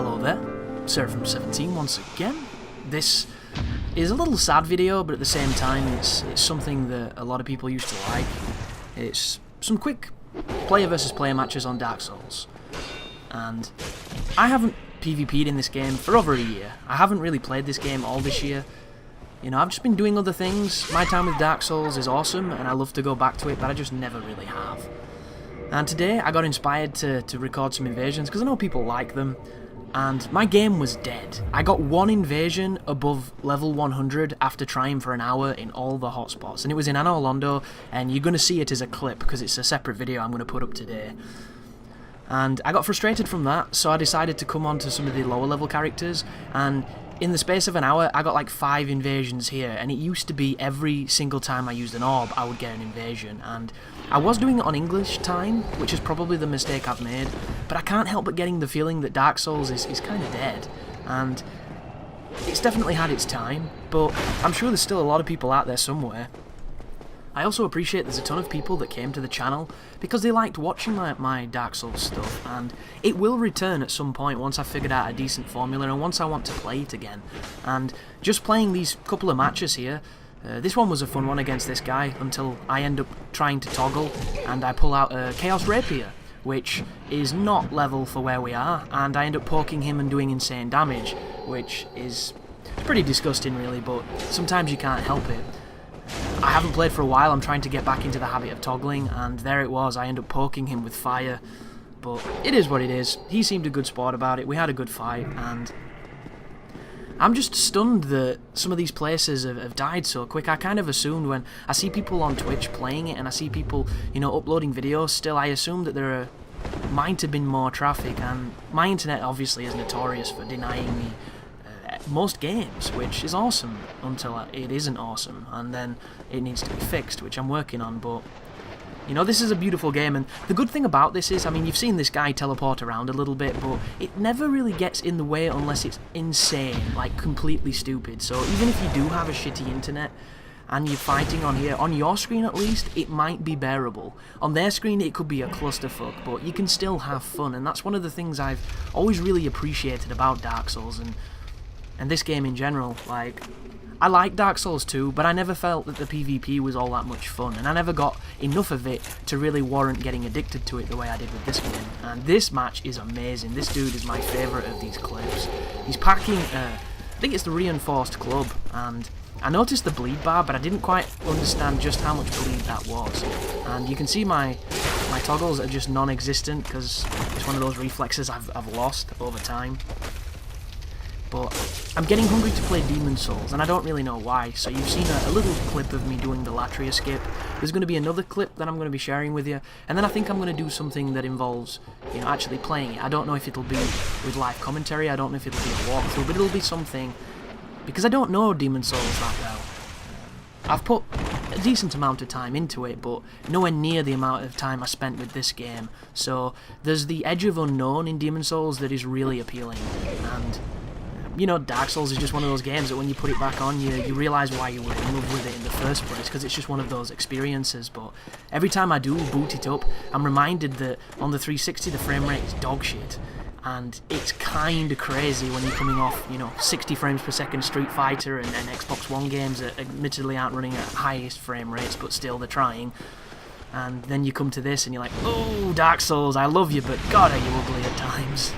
Hello there, Seraphim17 once again. This is a little sad video, but at the same time it's something that a lot of people used to like. It's some quick player versus player matches on Dark Souls. And I haven't PvP'd in this game for over a year. I haven't really played this game all this year. You know, I've just been doing other things. My time with Dark Souls is awesome and I love to go back to it, but I just never really have. And today I got inspired to record some invasions because I know people like them. And my game was dead. I got one invasion above level 100 after trying for an hour in all the hotspots. And it was in Anor Londo, and you're going to see it as a clip because it's a separate video I'm going to put up today. And I got frustrated from that, so I decided to come on to some of the lower level characters. And in the space of an hour, I got like 5 invasions here. And it used to be every single time I used an orb, I would get an invasion. And I was doing it on English time, which is probably the mistake I've made, but I can't help but getting the feeling that Dark Souls is kind of dead, and it's definitely had its time, but I'm sure there's still a lot of people out there somewhere. I also appreciate there's a ton of people that came to the channel because they liked watching my Dark Souls stuff, and it will return at some point once I've figured out a decent formula and once I want to play it again. And just playing these couple of matches here, this one was a fun one against this guy until I end up trying to toggle and I pull out a Chaos Rapier, which is not level for where we are, and I end up poking him and doing insane damage, which is pretty disgusting really, but sometimes you can't help it. I haven't played for a while, I'm trying to get back into the habit of toggling, and there it was, I end up poking him with fire, but it is what it is. He seemed a good sport about it, we had a good fight, and I'm just stunned that some of these places have died so quick. I kind of assumed when I see people on Twitch playing it and I see people, you know, uploading videos still, I assumed that might have been more traffic, and my internet obviously is notorious for denying me most games, which is awesome until it isn't awesome, and then it needs to be fixed, which I'm working on, but you know, this is a beautiful game, and the good thing about this is, I mean, you've seen this guy teleport around a little bit, but it never really gets in the way unless it's insane, like completely stupid. So even if you do have a shitty internet and you're fighting on here, on your screen at least, it might be bearable. On their screen it could be a clusterfuck, but you can still have fun, and that's one of the things I've always really appreciated about Dark Souls and this game in general. Like, I like Dark Souls 2, but I never felt that the PvP was all that much fun, and I never got enough of it to really warrant getting addicted to it the way I did with this game. And this match is amazing. This dude is my favourite of these clips. He's packing, I think it's the reinforced club, and I noticed the bleed bar, but I didn't quite understand just how much bleed that was. And you can see my toggles are just non-existent because it's one of those reflexes I've lost over time. But I'm getting hungry to play Demon Souls, and I don't really know why, so you've seen a little clip of me doing the Latria skip. There's going to be another clip that I'm going to be sharing with you, and then I think I'm going to do something that involves, you know, actually playing it. I don't know if it'll be with live commentary, I don't know if it'll be a walkthrough, but it'll be something, because I don't know Demon Souls that well. I've put a decent amount of time into it, but nowhere near the amount of time I spent with this game, so there's the edge of unknown in Demon Souls that is really appealing, and you know, Dark Souls is just one of those games that when you put it back on, you realise why you were in love with it in the first place, because it's just one of those experiences. But every time I do boot it up, I'm reminded that on the 360 the frame rate is dog shit, and it's kinda crazy when you're coming off, you know, 60 frames per second Street Fighter and Xbox One games that admittedly aren't running at highest frame rates, but still they're trying. And then you come to this and you're like, oh, Dark Souls, I love you, but God, are you ugly at times.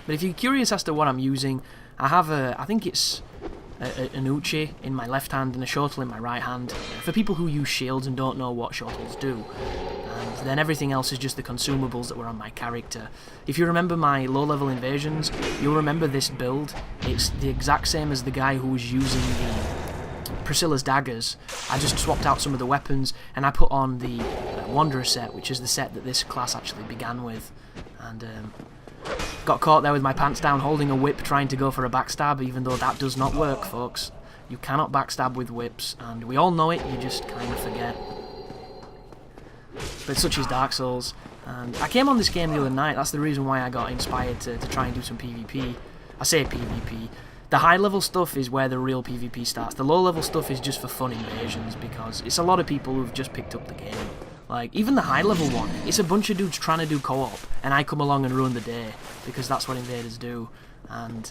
But if you're curious as to what I'm using, I have I think it's an Uchi in my left hand and a Shotel in my right hand, for people who use shields and don't know what Shotels do. And then everything else is just the consumables that were on my character. If you remember my low-level invasions, you'll remember this build. It's the exact same as the guy who was using the Priscilla's daggers. I just swapped out some of the weapons, and I put on the Wanderer set, which is the set that this class actually began with. And got caught there with my pants down holding a whip trying to go for a backstab, even though that does not work, folks. You cannot backstab with whips, and we all know it, you just kind of forget. But such is Dark Souls, and I came on this game the other night. That's the reason why I got inspired to try and do some PvP. I say PvP. The high level stuff is where the real PvP starts. The low level stuff is just for fun invasions, because it's a lot of people who've just picked up the game. Like, even the high level one, it's a bunch of dudes trying to do co-op, and I come along and ruin the day, because that's what invaders do. And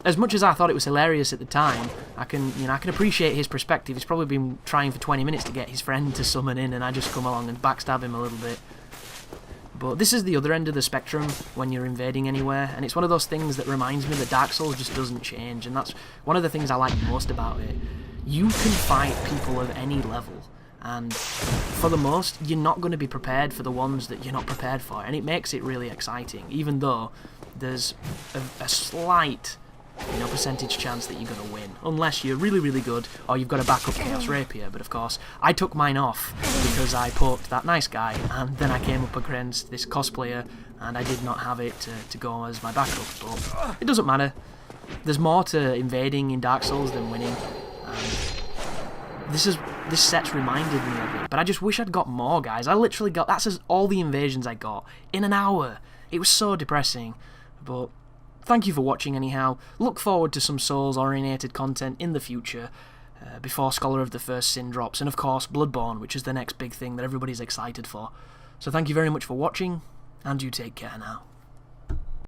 as much as I thought it was hilarious at the time, I can appreciate his perspective. He's probably been trying for 20 minutes to get his friend to summon in, and I just come along and backstab him a little bit. But this is the other end of the spectrum when you're invading anywhere, and it's one of those things that reminds me that Dark Souls just doesn't change, and that's one of the things I like most about it. You can fight people of any level, and for the most, you're not going to be prepared for the ones that you're not prepared for, and it makes it really exciting, even though there's a slight percentage chance that you're going to win, unless you're really, really good, or you've got a backup Chaos Rapier. But of course, I took mine off because I poked that nice guy, and then I came up against this cosplayer, and I did not have it to go as my backup, but it doesn't matter. There's more to invading in Dark Souls than winning, and this set's reminded me of it, but I just wish I'd got more, guys. I literally got, that's all the invasions I got in an hour. It was so depressing, but thank you for watching anyhow. Look forward to some Souls-orientated content in the future, before Scholar of the First Sin drops, and of course Bloodborne, which is the next big thing that everybody's excited for. So thank you very much for watching, and you take care now.